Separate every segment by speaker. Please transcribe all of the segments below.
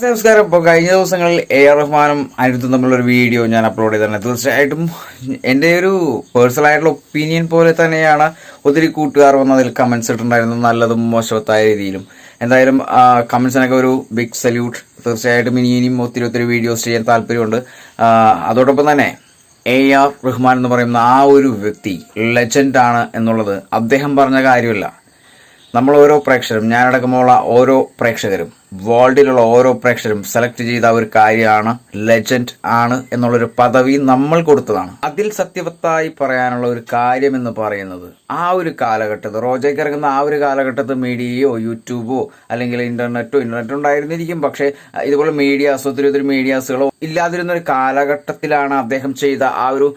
Speaker 1: നമസ്കാരം. ഇപ്പോൾ കഴിഞ്ഞ ദിവസങ്ങളിൽ AR റഹ്മാനും അനിരുദ്ധും തമ്മിലുള്ള ഒരു വീഡിയോ ഞാൻ അപ്ലോഡ് ചെയ്തിട്ടുണ്ട്. തീർച്ചയായിട്ടും എൻ്റെ ഒരു പേഴ്സണൽ ആയിട്ടുള്ള ഒപ്പീനിയൻ പോലെ തന്നെയാണ് ഒത്തിരി കൂട്ടുകാർ വന്ന് അതിൽ കമന്റ്സ് ഇട്ടിട്ടുണ്ടായിരുന്നു, നല്ലതും മോശവത്തായ രീതിയിലും. എന്തായാലും കമന്റ്സിനൊക്കെ ഒരു ബിഗ് സല്യൂട്ട്. തീർച്ചയായിട്ടും ഇനിയും ഒത്തിരി വീഡിയോസ് ചെയ്യാൻ താല്പര്യമുണ്ട്. അതോടൊപ്പം തന്നെ AR റഹ്മാൻ എന്ന് പറയുന്ന ആ ഒരു വ്യക്തി ലെജൻഡാണ് എന്നുള്ളത് അദ്ദേഹം പറഞ്ഞ കാര്യമല്ല. നമ്മൾ ഓരോ പ്രേക്ഷകരും, ഞാനടക്കമുള്ള ഓരോ പ്രേക്ഷകരും, വേൾഡിലുള്ള ഓരോ പ്രേക്ഷകരും സെലക്ട് ചെയ്ത ഒരു കാര്യമാണ് ലെജൻഡ് ആണ് എന്നുള്ളൊരു പദവി നമ്മൾ കൊടുത്തതാണ്. അതിൽ സത്യവത്തായി പറയാനുള്ള ഒരു കാര്യം എന്ന് പറയുന്നത്, ആ ഒരു കാലഘട്ടത്തിൽ റോജയ്ക്ക് ഇറങ്ങുന്ന ആ ഒരു കാലഘട്ടത്തിൽ മീഡിയയോ യൂട്യൂബോ അല്ലെങ്കിൽ ഇന്റർനെറ്റ് ഉണ്ടായിരുന്നിരിക്കും. പക്ഷേ ഇതുപോലെ മീഡിയാസോ ഒത്തിരി മീഡിയാസുകളോ ഇല്ലാതിരുന്ന ഒരു കാലഘട്ടത്തിലാണ് അദ്ദേഹം ചെയ്ത ആ ഒരു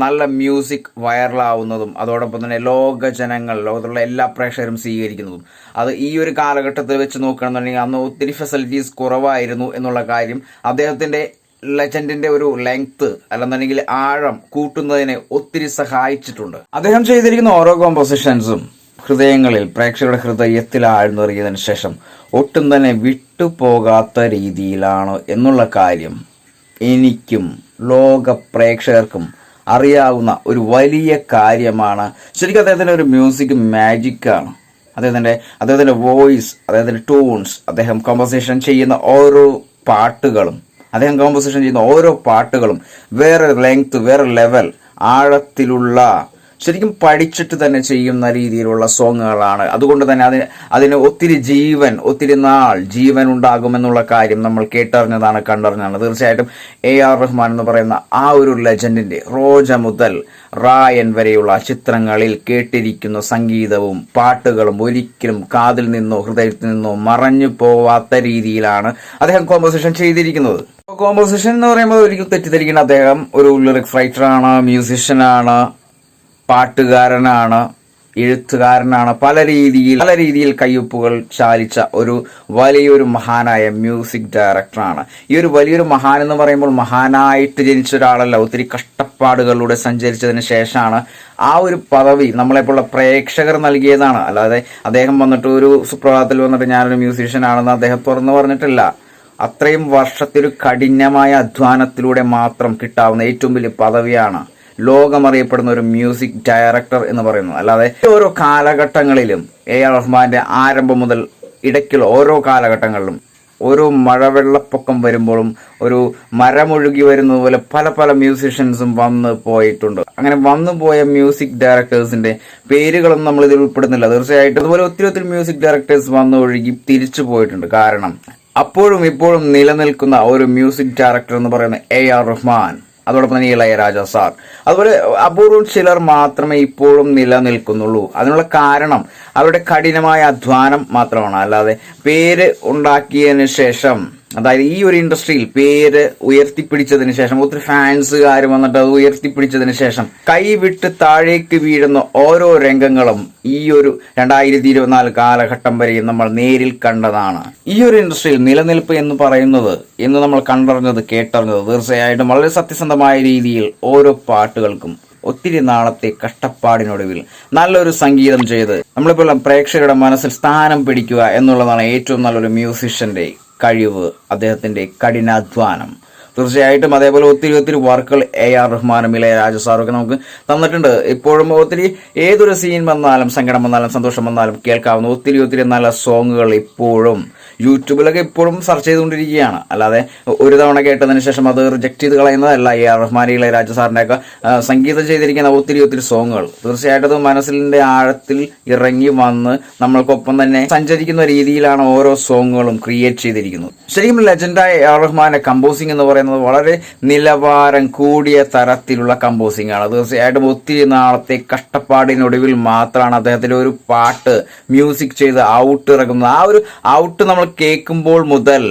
Speaker 1: നല്ല മ്യൂസിക് വൈറലാവുന്നതും അതോടൊപ്പം തന്നെ ലോകത്തുള്ള എല്ലാ പ്രേക്ഷകരും സ്വീകരിക്കുന്നതും. അത് ഈ ഒരു കാലഘട്ടത്തിൽ വെച്ച് നോക്കുകയാണെന്നുണ്ടെങ്കിൽ അന്ന് ഒത്തിരി ഫെസിലിറ്റീസ് കുറവായിരുന്നു എന്നുള്ള കാര്യം അദ്ദേഹത്തിന്റെ ലെജൻഡിന്റെ ഒരു ലെങ്ത് അല്ലെന്നുണ്ടെങ്കിൽ ആഴം കൂട്ടുന്നതിനെ ഒത്തിരി സഹായിച്ചിട്ടുണ്ട്. അദ്ദേഹം ചെയ്തിരിക്കുന്ന ഓരോ കോമ്പോസിഷൻസും ഹൃദയങ്ങളിൽ, പ്രേക്ഷകരുടെ ഹൃദയത്തിൽ ആഴ്ന്നിറങ്ങിയതിനു ശേഷം ഒട്ടും തന്നെ വിട്ടുപോകാത്ത രീതിയിലാണ് എന്നുള്ള കാര്യം എനിക്കും ലോക പ്രേക്ഷകർക്കും അറിയാവുന്ന ഒരു വലിയ കാര്യമാണ്. ശരിക്കും അദ്ദേഹത്തിന്റെ ഒരു മ്യൂസിക് മാജിക്കാണ്. അദ്ദേഹത്തിന്റെ വോയിസ്, അദ്ദേഹത്തിന്റെ ടൂൺസ്, അദ്ദേഹം കോമ്പോസിഷൻ ചെയ്യുന്ന ഓരോ പാട്ടുകളും വേറെ ലെങ്ത്, വേറെ ലെവൽ, ആഴത്തിലുള്ള, ശരിക്കും പഠിച്ചിട്ട് തന്നെ ചെയ്യുന്ന രീതിയിലുള്ള സോങ്ങുകളാണ്. അതുകൊണ്ട് തന്നെ അതിന് ഒത്തിരി ജീവൻ ഉണ്ടാകുമെന്നുള്ള കാര്യം നമ്മൾ കേട്ടറിഞ്ഞതാണ്, കണ്ടറിഞ്ഞതാണ്. തീർച്ചയായിട്ടും AR റഹ്മാൻ എന്ന് പറയുന്ന ആ ഒരു ലെജൻഡിന്റെ റോജ മുതൽ റായൻ വരെയുള്ള ചിത്രങ്ങളിൽ കേട്ടിരിക്കുന്ന സംഗീതവും പാട്ടുകളും ഒരിക്കലും കാതിൽ നിന്നോ ഹൃദയത്തിൽ നിന്നോ മറഞ്ഞു പോവാത്ത രീതിയിലാണ് അദ്ദേഹം കോമ്പോസിഷൻ ചെയ്തിരിക്കുന്നത്. കോമ്പോസിഷൻ എന്ന് പറയുമ്പോൾ ഒരിക്കലും തെറ്റിദ്ധരിക്കുന്ന, അദ്ദേഹം ഒരു ലിറിക്സ് റൈറ്ററാണ്, മ്യൂസിഷ്യനാണ്, പാട്ടുകാരനാണ്, എഴുത്തുകാരനാണ്. പല രീതിയിൽ കയ്യൊപ്പുകൾ ചാലിച്ച ഒരു വലിയൊരു മഹാനായ മ്യൂസിക് ഡയറക്ടറാണ്. ഈ ഒരു വലിയൊരു മഹാൻ എന്ന് പറയുമ്പോൾ മഹാനായിട്ട് ജനിച്ച ഒരാളല്ല, ഒത്തിരി കഷ്ടപ്പാടുകളിലൂടെ സഞ്ചരിച്ചതിന് ശേഷമാണ് ആ ഒരു പദവി നമ്മളെപ്പോലുള്ള പ്രേക്ഷകർ നൽകിയതാണ്. അല്ലാതെ അദ്ദേഹം വന്നിട്ട് ഒരു സുപ്രഭാതത്തിൽ വന്നിട്ട് ഞാനൊരു മ്യൂസീഷ്യൻ ആണെന്ന് അദ്ദേഹം തുറന്നു പറഞ്ഞിട്ടില്ല. അത്രയും വർഷത്തൊരു കഠിനമായ അധ്വാനത്തിലൂടെ മാത്രം കിട്ടാവുന്ന ഏറ്റവും വലിയ പദവിയാണ് ലോകമറിയപ്പെടുന്ന ഒരു മ്യൂസിക് ഡയറക്ടർ എന്ന് പറയുന്നത്. അല്ലാതെ ഓരോ കാലഘട്ടങ്ങളിലും AR റഹ്മാന്റെ ആരംഭം മുതൽ ഇടയ്ക്കുള്ള ഓരോ കാലഘട്ടങ്ങളിലും ഓരോ മഴവെള്ളപ്പൊക്കം വരുമ്പോഴും ഒരു മരമൊഴുകി വരുന്നത് പോലെ പല മ്യൂസിഷ്യൻസും വന്നു പോയിട്ടുണ്ട്. അങ്ങനെ വന്നുപോയ മ്യൂസിക് ഡയറക്ടേഴ്സിന്റെ പേരുകളൊന്നും നമ്മൾ ഇതിൽ ഉൾപ്പെടുന്നില്ല. തീർച്ചയായിട്ടും അതുപോലെ ഒത്തിരി മ്യൂസിക് ഡയറക്ടേഴ്സ് വന്ന് ഒഴുകി തിരിച്ചു പോയിട്ടുണ്ട്. കാരണം അപ്പോഴും ഇപ്പോഴും നിലനിൽക്കുന്ന ഒരു മ്യൂസിക് ഡയറക്ടർ എന്ന് പറയുന്ന AR റഹ്മാൻ, അതോടൊപ്പം തന്നെ ഇളയരാജ സാർ, അതുപോലെ അപൂർവം ചിലർ മാത്രമേ ഇപ്പോഴും നിലനിൽക്കുന്നുള്ളൂ. അതിനുള്ള കാരണം അവരുടെ കഠിനമായ അധ്വാനം മാത്രമാണ്. അല്ലാതെ പേര് ഉണ്ടാക്കിയതിന് ശേഷം, അതായത് ഈ ഒരു ഇൻഡസ്ട്രിയിൽ പേര് ഉയർത്തിപ്പിടിച്ചതിന് ശേഷം, ഒത്തിരി ഫാൻസുകാർ വന്നിട്ട് അത് ഉയർത്തിപ്പിടിച്ചതിന് ശേഷം കൈവിട്ട് താഴേക്ക് വീഴുന്ന ഓരോ രംഗങ്ങളും ഈ ഒരു 2024 കാലഘട്ടം വരെയും നമ്മൾ നേരിൽ കണ്ടതാണ്. ഈ ഒരു ഇൻഡസ്ട്രിയിൽ നിലനിൽപ്പ് എന്ന് പറയുന്നത്, എന്ന് നമ്മൾ കണ്ടറിഞ്ഞത്, കേട്ടറിഞ്ഞത് തീർച്ചയായിട്ടും വളരെ സത്യസന്ധമായ രീതിയിൽ ഓരോ പാട്ടുകൾക്കും ഒത്തിരി നാളത്തെ കഷ്ടപ്പാടിനൊടുവിൽ നല്ലൊരു സംഗീതം ചെയ്ത് നമ്മളിപ്പോൾ പ്രേക്ഷകരുടെ മനസ്സിൽ സ്ഥാനം പിടിക്കുക എന്നുള്ളതാണ് ഏറ്റവും നല്ലൊരു മ്യൂസിഷ്യന്റെ കഴിവ്, അദ്ദേഹത്തിന്റെ കഠിനാധ്വാനം. തീർച്ചയായിട്ടും അതേപോലെ ഒത്തിരി വർക്കുകൾ AR റഹ്മാനും ഇളയരാജ സാറൊക്കെ നമുക്ക് തന്നിട്ടുണ്ട്. ഇപ്പോഴും ഒത്തിരി ഏതൊരു സീൻ വന്നാലും, സങ്കടം വന്നാലും സന്തോഷം വന്നാലും കേൾക്കാവുന്ന ഒത്തിരി നല്ല സോങ്ങുകൾ ഇപ്പോഴും യൂട്യൂബിലൊക്കെ ഇപ്പോഴും സെർച്ച് ചെയ്തുകൊണ്ടിരിക്കുകയാണ്. അല്ലാതെ ഒരു തവണ കേട്ടതിന് ശേഷം അത് റിജക്ട് ചെയ്ത് കളയുന്നതല്ല. AR റഹ്മാൻ, ഇളയരാജ സാറിന്റെ ഒക്കെ സംഗീതം ചെയ്തിരിക്കുന്ന ഒത്തിരി സോങ്ങുകൾ തീർച്ചയായിട്ടും അത് മനസ്സിന്റെ ആഴത്തിൽ ഇറങ്ങി വന്ന് നമ്മൾക്കൊപ്പം തന്നെ സഞ്ചരിക്കുന്ന രീതിയിലാണ് ഓരോ സോങ്ങുകളും ക്രിയേറ്റ് ചെയ്തിരിക്കുന്നത്. ശരിക്കും ലെജൻഡായ AR റഹ്മാന്റെ കമ്പോസിംഗ് എന്ന് പറയുന്നത് വളരെ നിലവാരം കൂടിയ തരത്തിലുള്ള കമ്പോസിംഗ് ആണ്. തീർച്ചയായിട്ടും ഒത്തിരി നാളത്തെ കഷ്ടപ്പാടിനൊടുവിൽ മാത്രമാണ് അദ്ദേഹത്തിന്റെ ഒരു പാട്ട് മ്യൂസിക് ചെയ്ത് ഔട്ട് ഇറങ്ങുന്നത്. ആ ഒരു ഔട്ട് നമ്മൾ കേൾക്കുമ്പോൾ മുതൽ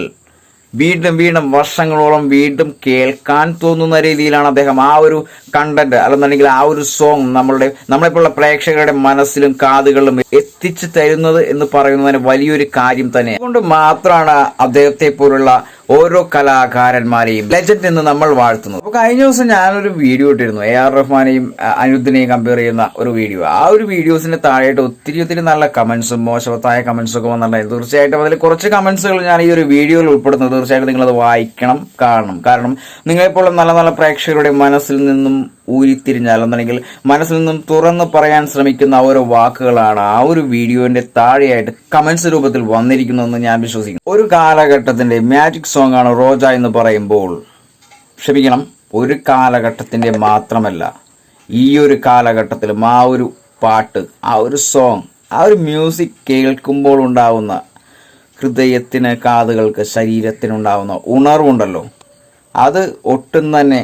Speaker 1: വീണ്ടും വർഷങ്ങളോളം വീണ്ടും കേൾക്കാൻ തോന്നുന്ന രീതിയിലാണ് അദ്ദേഹം ആ ഒരു കണ്ടന്റ് അല്ലെന്നുണ്ടെങ്കിൽ ആ ഒരു സോങ് നമ്മളെപ്പോലുള്ള പ്രേക്ഷകരുടെ മനസ്സിലും കാതുകളിലും എത്തിച്ചു തരുന്നത് എന്ന് പറയുന്നതിന് വലിയൊരു കാര്യം തന്നെ. അതുകൊണ്ട് മാത്രമാണ് അദ്ദേഹത്തെ പോലുള്ള ഓരോ കലാകാരന്മാരെയും ലെജൻഡ് എന്ന് നമ്മൾ വാഴ്ത്തുന്നത്. അപ്പോൾ കഴിഞ്ഞ ദിവസം ഞാനൊരു വീഡിയോ ഇട്ടിരുന്നു AR റഹ്മാനെയും അനിരുദ്ധിനെയും കമ്പയർ ചെയ്യുന്ന ഒരു വീഡിയോ. ആ ഒരു വീഡിയോസിന് താഴെയായിട്ട് ഒത്തിരി നല്ല കമന്റ്സും മോശവത്തായ കമന്റ്സും ഒക്കെ വന്നിട്ടുണ്ടായിരുന്നു. തീർച്ചയായിട്ടും അതിൽ കുറച്ച് കമന്റ്സുകൾ ഞാൻ ഈ ഒരു വീഡിയോയിൽ ഉൾപ്പെടുത്തുന്നത്. തീർച്ചയായിട്ടും നിങ്ങളത് വായിക്കണം, കാണണം. കാരണം നിങ്ങളെപ്പോഴും നല്ല പ്രേക്ഷകരുടെ മനസ്സിൽ നിന്നും ഊരിത്തിരിഞ്ഞാൽ എന്നുണ്ടെങ്കിൽ മനസ്സിൽ നിന്നും തുറന്നു പറയാൻ ശ്രമിക്കുന്ന ഓരോ വാക്കുകളാണ് ആ ഒരു വീഡിയോന്റെ താഴെയായിട്ട് കമന്റ്സ് രൂപത്തിൽ വന്നിരിക്കുന്നതെന്ന് ഞാൻ വിശ്വസിക്കുന്നു. ഒരു കാലഘട്ടത്തിന്റെ മാജിക് സോങ് ആണ് റോജ എന്ന് പറയുമ്പോൾ, ക്ഷമിക്കണം, ഒരു കാലഘട്ടത്തിന്റെ മാത്രമല്ല, ഈ ഒരു കാലഘട്ടത്തിലും ആ ഒരു പാട്ട്, ആ ഒരു സോങ്, ആ ഒരു മ്യൂസിക് കേൾക്കുമ്പോൾ ഉണ്ടാവുന്ന ഹൃദയത്തിന്, കാതുകൾക്ക്, ശരീരത്തിനുണ്ടാവുന്ന ഉണർവുണ്ടല്ലോ, അത് ഒട്ടും തന്നെ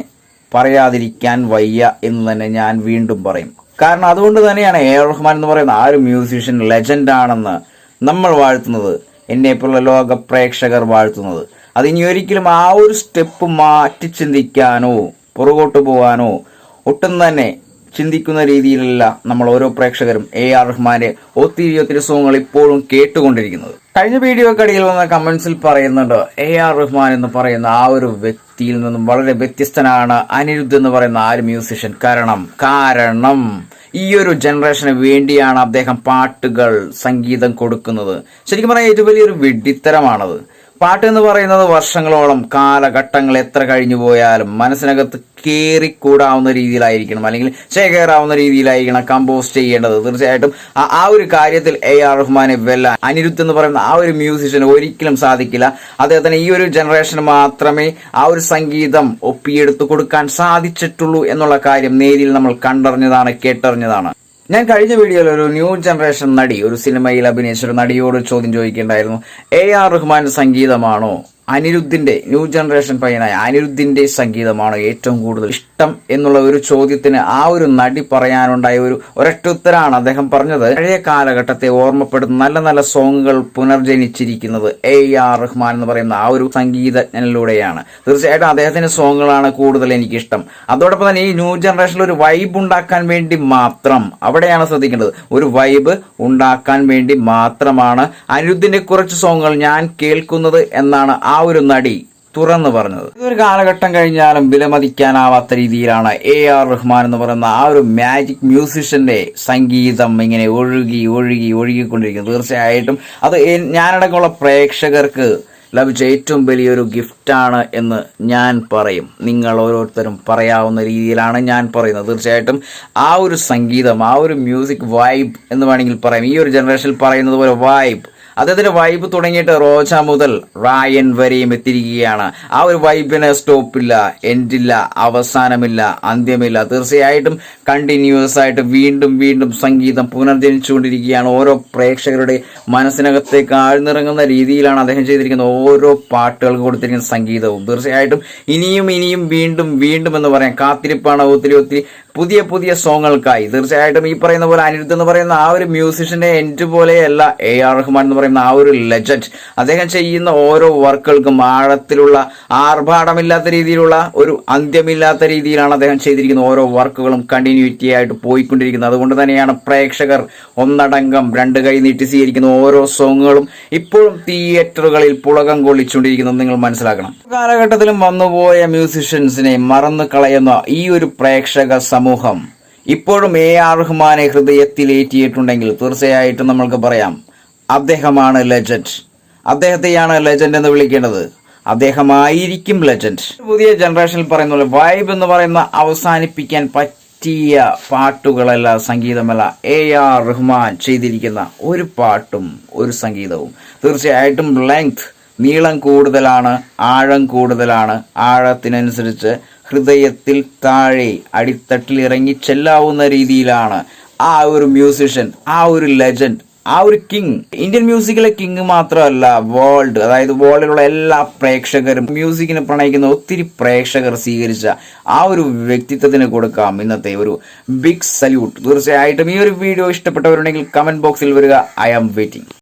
Speaker 1: പറയാതിരിക്കാൻ വയ്യ എന്ന് തന്നെ ഞാൻ വീണ്ടും പറയും. കാരണം അതുകൊണ്ട് തന്നെയാണ് AR റഹ്മാൻ എന്ന് പറയുന്ന ആ ഒരു മ്യൂസീഷ്യൻ ലെജൻഡ് ആണെന്ന് നമ്മൾ വാഴ്ത്തുന്നത്, എന്നെപ്പോലുള്ള ലോക പ്രേക്ഷകർ വാഴ്ത്തുന്നത്. അത് ഇനി ഒരിക്കലും ആ ഒരു സ്റ്റെപ്പ് മാറ്റി ചിന്തിക്കാനോ പുറകോട്ട് പോകാനോ ഒട്ടും തന്നെ ചിന്തിക്കുന്ന രീതിയിലല്ല നമ്മൾ ഓരോ പ്രേക്ഷകരും AR റഹ്മാന്റെ ഒത്തിരി സോങ്ങുകൾ ഇപ്പോഴും കേട്ടുകൊണ്ടിരിക്കുന്നത്. കഴിഞ്ഞ വീഡിയോക്കടിയിൽ വന്ന കമന്റ്സിൽ പറയുന്നുണ്ട് AR റഹ്മാൻ എന്ന് പറയുന്ന ആ ഒരു വ്യക്തിയിൽ നിന്നും വളരെ വ്യത്യസ്തനാണ് അനിരുദ്ധ് എന്ന് പറയുന്ന ആ ഒരു മ്യൂസിഷ്യൻ. കാരണം ഈ ഒരു ജനറേഷന് വേണ്ടിയാണ് അദ്ദേഹം പാട്ടുകൾ, സംഗീതം കൊടുക്കുന്നത്. ശരിക്കും പറഞ്ഞാൽ ഏറ്റവും വലിയൊരു വിഡ്ഢിത്തരമാണത്. പാട്ട് എന്ന് പറയുന്നത് വർഷങ്ങളോളം, കാലഘട്ടങ്ങൾ എത്ര കഴിഞ്ഞു പോയാലും മനസ്സിനകത്ത് കേറിക്കൂടാവുന്ന രീതിയിലായിരിക്കണം, അല്ലെങ്കിൽ ചേക്കേറാവുന്ന രീതിയിലായിരിക്കണം കമ്പോസ് ചെയ്യേണ്ടത്. തീർച്ചയായിട്ടും ആ ഒരു കാര്യത്തിൽ AR റഹ്മാനെ വെല്ലാൻ അനിരുദ്ധ് എന്ന് പറയുന്ന ആ ഒരു മ്യൂസിഷ്യന് ഒരിക്കലും സാധിക്കില്ല. അദ്ദേഹത്തിന് ഈ ഒരു ജനറേഷന് മാത്രമേ ആ ഒരു സംഗീതം ഒപ്പിയെടുത്തു കൊടുക്കാൻ സാധിച്ചിട്ടുള്ളൂ എന്നുള്ള കാര്യം നേരിൽ നമ്മൾ കണ്ടറിഞ്ഞതാണ്, കേട്ടറിഞ്ഞതാണ്. ഞാൻ കഴിഞ്ഞ വീഡിയോയിൽ ഒരു ന്യൂ ജനറേഷൻ നടി, ഒരു സിനിമയിൽ അഭിനയിച്ച ഒരു നടിയോട് ചോദ്യം ചോദിക്കേണ്ടായിരുന്നു, AR റഹ്മാന്റെ സംഗീതമാണോ അനിരുദ്ധിന്റെ, ന്യൂ ജനറേഷൻ പയ്യനായ അനിരുദ്ധിന്റെ സംഗീതമാണോ ഏറ്റവും കൂടുതൽ ഇഷ്ടം എന്നുള്ള ഒരു ചോദ്യത്തിന് ആ ഒരു നടി പറയാനുണ്ടായ ഒരൊറ്റ ഉത്തരമാണ് അദ്ദേഹം പറഞ്ഞത്. പഴയ കാലഘട്ടത്തെ ഓർമ്മപ്പെടുന്ന നല്ല സോങ്ങുകൾ പുനർജനിച്ചിരിക്കുന്നത് AR റഹ്മാൻ എന്ന് പറയുന്ന ആ ഒരു സംഗീതജ്ഞനിലൂടെയാണ്. തീർച്ചയായിട്ടും അദ്ദേഹത്തിന്റെ സോങ്ങുകളാണ് കൂടുതൽ എനിക്കിഷ്ടം. അതോടൊപ്പം തന്നെ ഈ ന്യൂ ജനറേഷനിൽ ഒരു വൈബ് ഉണ്ടാക്കാൻ വേണ്ടി മാത്രം, അവിടെയാണ് ശ്രദ്ധിക്കേണ്ടത്, ഒരു വൈബ് ഉണ്ടാക്കാൻ വേണ്ടി മാത്രമാണ് അനിരുദ്ധിന്റെ കുറച്ച് സോങ്ങുകൾ ഞാൻ കേൾക്കുന്നത് എന്നാണ് ആ ഒരു നടി തുറന്നു പറഞ്ഞത്. ഇതൊരു കാലഘട്ടം കഴിഞ്ഞാലും വിലമതിക്കാനാവാത്ത രീതിയിലാണ് AR റഹ്മാൻ എന്ന് പറയുന്ന ആ ഒരു മാജിക് മ്യൂസിഷ്യന്റെ സംഗീതം ഇങ്ങനെ ഒഴുകിക്കൊണ്ടിരിക്കുന്നത്. തീർച്ചയായിട്ടും അത് ഞാനടക്കമുള്ള പ്രേക്ഷകർക്ക് ലഭിച്ച ഏറ്റവും വലിയൊരു ഗിഫ്റ്റാണ് എന്ന് ഞാൻ പറയും. നിങ്ങൾ ഓരോരുത്തരും പറയാവുന്ന രീതിയിലാണ് ഞാൻ പറയുന്നത്. തീർച്ചയായിട്ടും ആ ഒരു സംഗീതം, ആ ഒരു മ്യൂസിക് വൈബ് എന്ന് വേണമെങ്കിൽ പറയാം. ഈ ഒരു ജനറേഷനിൽ പറയുന്നത് പോലെ വൈബ്, അദ്ദേഹത്തിന്റെ വൈബ് തുടങ്ങിയിട്ട് റോജ മുതൽ റായൻ വരെയും എത്തിയിരിക്കുകയാണ്. ആ ഒരു വൈബിന് സ്റ്റോപ്പില്ല, എൻഡില്ല, അവസാനമില്ല, അന്ത്യമില്ല. തീർച്ചയായിട്ടും കണ്ടിന്യൂസ് ആയിട്ട് വീണ്ടും സംഗീതം പുനർജനിച്ചുകൊണ്ടിരിക്കുകയാണ്. ഓരോ പ്രേക്ഷകരുടെ മനസ്സിനകത്തേക്ക് ആഴ്ന്നിറങ്ങുന്ന രീതിയിലാണ് അദ്ദേഹം ചെയ്തിരിക്കുന്ന ഓരോ പാട്ടുകൾക്ക് കൊടുത്തിരിക്കുന്ന സംഗീതവും. തീർച്ചയായിട്ടും ഇനിയും വീണ്ടും എന്ന് പറയാം. കാത്തിരിപ്പാണ് ഒത്തിരി പുതിയ സോങ്ങുകൾക്കായി. തീർച്ചയായിട്ടും ഈ പറയുന്ന പോലെ അനിരുദ്ധ് എന്ന് പറയുന്ന ആ ഒരു മ്യൂസിഷ്യന്റെ എൻഡ് പോലെയല്ല AR റഹ്മാൻ എന്ന് പറയുന്ന ആ ഒരു ലെജൻഡ്. അദ്ദേഹം ചെയ്യുന്ന ഓരോ വർക്കുകൾക്കും ആഴത്തിലുള്ള, ആർഭാടമില്ലാത്ത രീതിയിലുള്ള, ഒരു അന്ത്യമില്ലാത്ത രീതിയിലാണ് അദ്ദേഹം ചെയ്തിരിക്കുന്ന ഓരോ വർക്കുകളും കണ്ടിന്യൂറ്റി ആയിട്ട് പോയിക്കൊണ്ടിരിക്കുന്നത്. അതുകൊണ്ട് തന്നെയാണ് പ്രേക്ഷകർ ഒന്നടങ്കം രണ്ട് കൈ നീട്ടി സ്വീകരിക്കുന്ന ഓരോ സോങ്ങുകളും ഇപ്പോഴും തിയേറ്ററുകളിൽ പുളകം കൊള്ളിച്ചുകൊണ്ടിരിക്കുന്നത് നിങ്ങൾ മനസ്സിലാക്കണം. കാലഘട്ടത്തിലും വന്നുപോയ മ്യൂസിഷ്യൻസിനെ മറന്നു കളയുന്ന ഈ ഒരു പ്രേക്ഷക സമൂഹം ഇപ്പോഴും AR റഹ്മാനെ ഹൃദയത്തിലേറ്റിയിട്ടുണ്ടെങ്കിൽ തീർച്ചയായിട്ടും നമ്മൾക്ക് പറയാം, അദ്ദേഹമാണ് ലെജൻഡ്. അദ്ദേഹത്തെയാണ് ലെജൻഡ് എന്ന് വിളിക്കേണ്ടത്. അദ്ദേഹമായിരിക്കും ലെജൻഡ്. പുതിയ ജനറേഷനിൽ പറയുന്ന പോലെ വൈബ് എന്ന് പറയുന്ന അവസാനിപ്പിക്കാൻ പറ്റിയ പാട്ടുകളല്ല, സംഗീതമല്ല AR റഹ്മാൻ ചെയ്തിരിക്കുന്ന ഒരു പാട്ടും ഒരു സംഗീതവും. തീർച്ചയായിട്ടും നീളം കൂടുതലാണ്, ആഴം കൂടുതലാണ്. ആഴത്തിനനുസരിച്ച് ഹൃദയത്തിൽ താഴെ അടിത്തട്ടിൽ ഇറങ്ങി ചെല്ലാവുന്ന രീതിയിലാണ് ആ ഒരു മ്യൂസിഷ്യൻ, ആ ഒരു ലെജൻഡ്, ആ ഒരു കിങ്. ഇന്ത്യൻ മ്യൂസിക്കിലെ കിങ് മാത്രമല്ല, വേൾഡ്, അതായത് വേൾഡിലുള്ള എല്ലാ പ്രേക്ഷകരും മ്യൂസിക്കിനെ പ്രണയിക്കുന്ന ഒത്തിരി പ്രേക്ഷകർ സ്വീകരിച്ച ആ ഒരു വ്യക്തിത്വത്തിന് കൊടുക്കാം ഇന്നത്തെ ഒരു ബിഗ് സല്യൂട്ട്. തീർച്ചയായിട്ടും ഈ ഒരു വീഡിയോ ഇഷ്ടപ്പെട്ടവരുണ്ടെങ്കിൽ കമന്റ് ബോക്സിൽ വരിക. I am waiting.